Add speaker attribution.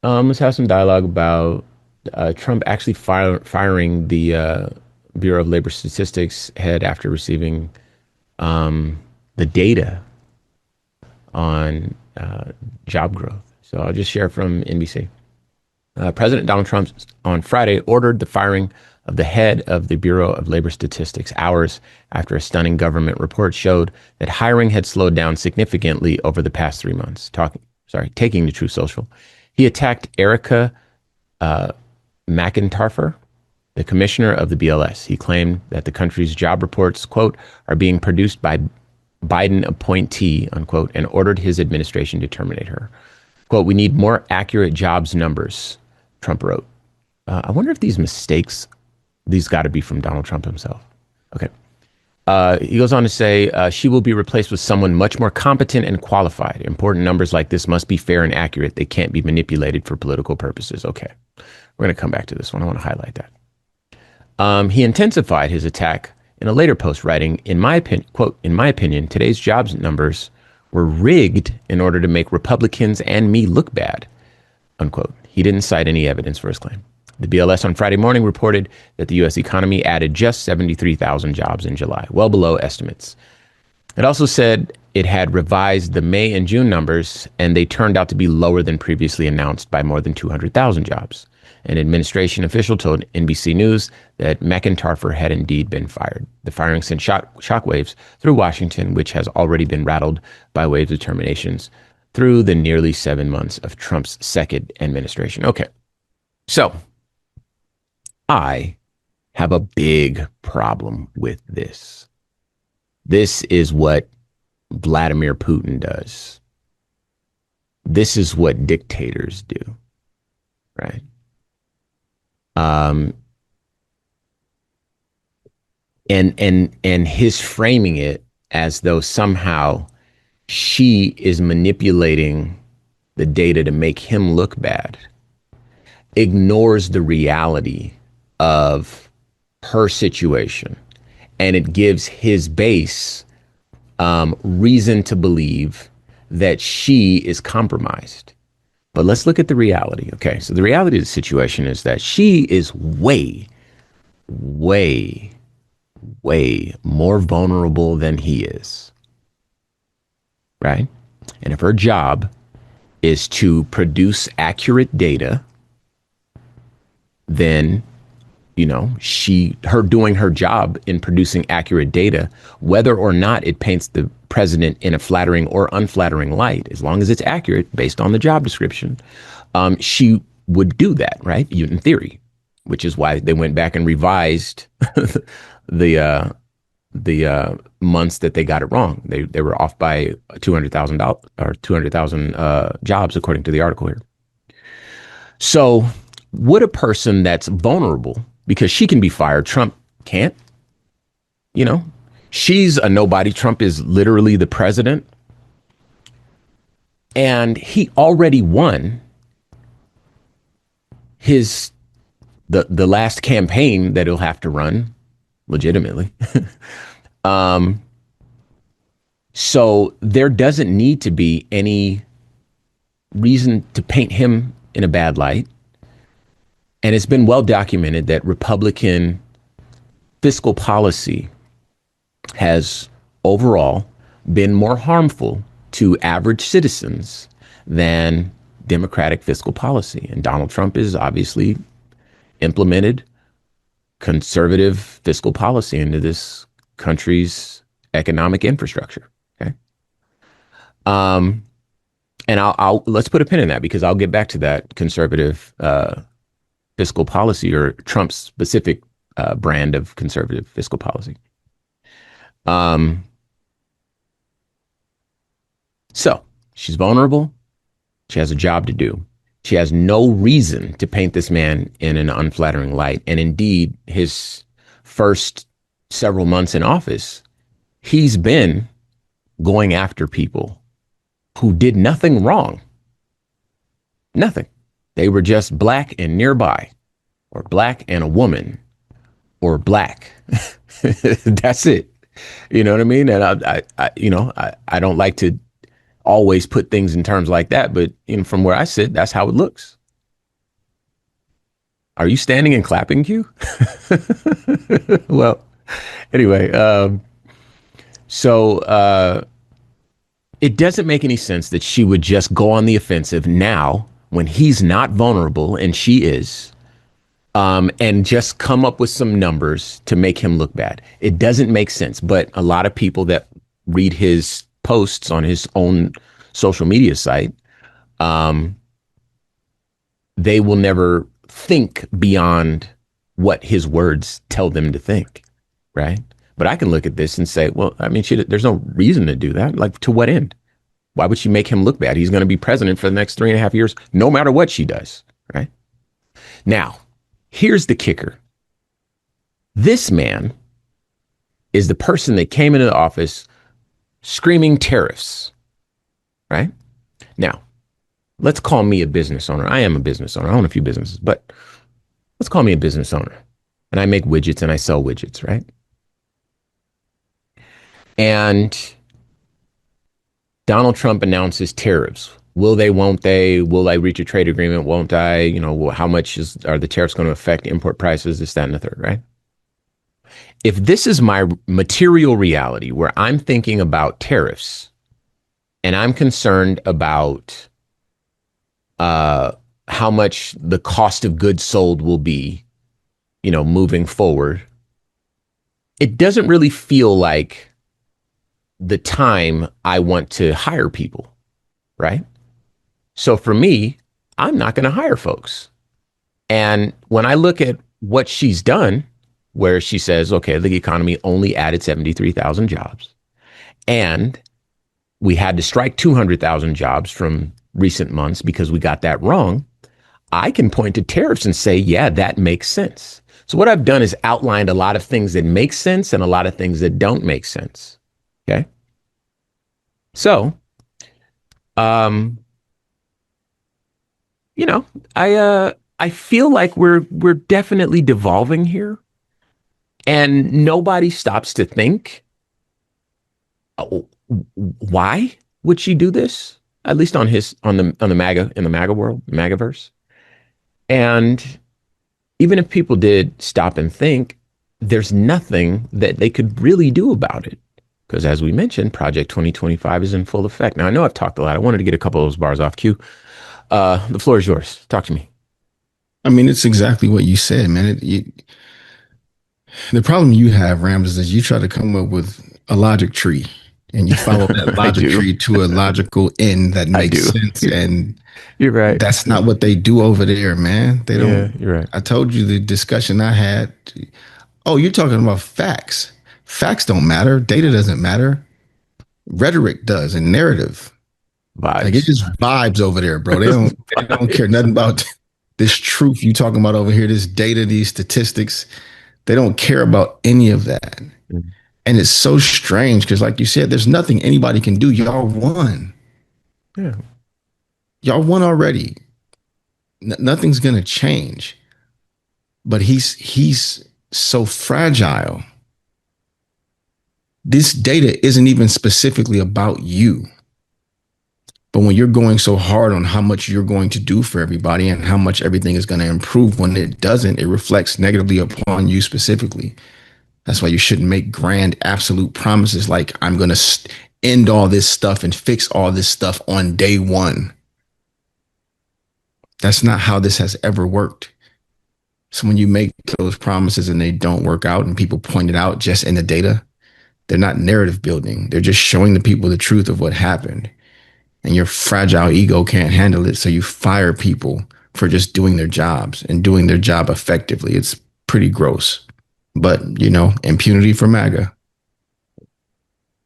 Speaker 1: Let's have some dialogue about Trump actually firing the Bureau of Labor Statistics head after receiving the data on job growth. So I'll just share from NBC. President Donald Trump on Friday ordered the firing of the head of the Bureau of Labor Statistics hours after a stunning government report showed that hiring had slowed down significantly over the past 3 months. Taking to True Social, he attacked Erica uh, McIntarfer, the commissioner of the BLS. He claimed that the country's job reports, quote, are being produced by Biden appointee, unquote, and ordered his administration to terminate her. Quote, we need more accurate jobs numbers, Trump wrote. I wonder if these mistakes, these got to be from Donald Trump himself. Okay. He goes on to say, she will be replaced with someone much more competent and qualified. Important numbers like this must be fair and accurate. They can't be manipulated for political purposes. Okay. We're going to come back to this one. I want to highlight that. He intensified his attack in a later post, writing, in my opinion, quote, in my opinion, today's jobs numbers were rigged in order to make Republicans and me look bad, unquote. He didn't cite any evidence for his claim. The BLS on Friday morning reported that the U.S. economy added just 73,000 jobs in July, well below estimates. It also said it had revised the May and June numbers, and they turned out to be lower than previously announced by more than 200,000 jobs. An administration official told NBC News that McIntarfer had indeed been fired. The firing sent shockwaves through Washington, which has already been rattled by waves of terminations through the nearly 7 months of Trump's second administration. Okay, so I have a big problem with this. This is what Vladimir Putin does. This is what dictators do, right? And his framing it as though somehow she is manipulating the data to make him look bad ignores the reality of her situation, and it gives his base reason to believe that she is compromised. But let's look at the reality. Okay, so the reality of the situation is that she is way, way, way more vulnerable than he is, right? And if her job is to produce accurate data, then, you know, her doing her job in producing accurate data, whether or not it paints the president in a flattering or unflattering light, as long as it's accurate based on the job description, she would do that, right? In theory, which is why they went back and revised the months that they got it wrong. They were off by $200,000 or 200,000 jobs, according to the article here. So would a person that's vulnerable, because she can be fired, Trump can't, you know, she's a nobody. Trump is literally the president. And he already won the last campaign that he'll have to run legitimately. So there doesn't need to be any reason to paint him in a bad light. And it's been well documented that Republican fiscal policy has overall been more harmful to average citizens than Democratic fiscal policy. And Donald Trump has obviously implemented conservative fiscal policy into this country's economic infrastructure. Okay. And I'll let's put a pin in that, because I'll get back to that conservative fiscal policy, or Trump's specific brand of conservative fiscal policy. So she's vulnerable. She has a job to do. She has no reason to paint this man in an unflattering light. And indeed, his first several months in office, he's been going after people who did nothing wrong. Nothing. They were just black and nearby, or black and a woman, or black. That's it. You know what I mean? And I don't like to always put things in terms like that, but from where I sit, that's how it looks. Are you standing and clapping, Q? Well, anyway, so it doesn't make any sense that she would just go on the offensive now when he's not vulnerable and she is, and just come up with some numbers to make him look bad. It doesn't make sense. But a lot of people that read his posts on his own social media site, um, they will never think beyond what his words tell them to think, right? But I can look at this and say, well, I mean, there's no reason to do that. Like, to what end? Why would she make him look bad? He's going to be president for the next 3.5 years, no matter what she does, right? Now, here's the kicker. This man is the person that came into the office screaming tariffs, right? Now, let's call me a business owner. I am a business owner. I own a few businesses, but let's call me a business owner. And I make widgets and I sell widgets, right? And Donald Trump announces tariffs. Will they, won't they? Will I reach a trade agreement? Won't I? You know, how much are the tariffs going to affect import prices? This, that, and the third, right? If this is my material reality where I'm thinking about tariffs and I'm concerned about how much the cost of goods sold will be, you know, moving forward, it doesn't really feel like the time I want to hire people, right? So for me, I'm not going to hire folks. And when I look at what she's done, where she says, okay, the economy only added 73,000 jobs, and we had to strike 200,000 jobs from recent months because we got that wrong, I can point to tariffs and say, yeah, that makes sense. So what I've done is outlined a lot of things that make sense and a lot of things that don't make sense. Okay. So, you know, I feel like we're definitely devolving here, and nobody stops to think, oh, why would she do this? At least on the MAGA, in the MAGA world, MAGAverse. And even if people did stop and think, there's nothing that they could really do about it. Because as we mentioned, Project 2025 is in full effect. Now, I know I've talked a lot. I wanted to get a couple of those bars off cue. The floor is yours. Talk to me.
Speaker 2: I mean, it's exactly what you said, man. The problem you have, Rams, is you try to come up with a logic tree and you follow that
Speaker 1: I
Speaker 2: logic
Speaker 1: do.
Speaker 2: tree to a logical end that
Speaker 1: I
Speaker 2: makes
Speaker 1: do.
Speaker 2: sense. And
Speaker 1: You're right.
Speaker 2: that's not what they do over there, man. They
Speaker 1: Yeah,
Speaker 2: don't.
Speaker 1: you're right.
Speaker 2: I told you the discussion I had. Oh, you're talking about facts. Facts don't matter. Data doesn't matter. Rhetoric does and narrative. Like it's
Speaker 1: Vibes.
Speaker 2: just vibes over there, bro. They don't care nothing about this truth you talking about over here, this data, these statistics. They don't care about any of that. And it's so strange because, like you said, there's nothing anybody can do. Y'all won.
Speaker 1: Yeah.
Speaker 2: Y'all won already. Nothing's gonna change. But he's so fragile. This data isn't even specifically about you. But when you're going so hard on how much you're going to do for everybody and how much everything is going to improve, when it doesn't, it reflects negatively upon you specifically. That's why you shouldn't make grand absolute promises like I'm going to end all this stuff and fix all this stuff on day one. That's not how this has ever worked. So when you make those promises and they don't work out and people point it out just in the data, they're not narrative building. They're just showing the people the truth of what happened. And your fragile ego can't handle it. So you fire people for just doing their jobs and doing their job effectively. It's pretty gross. But, impunity for MAGA.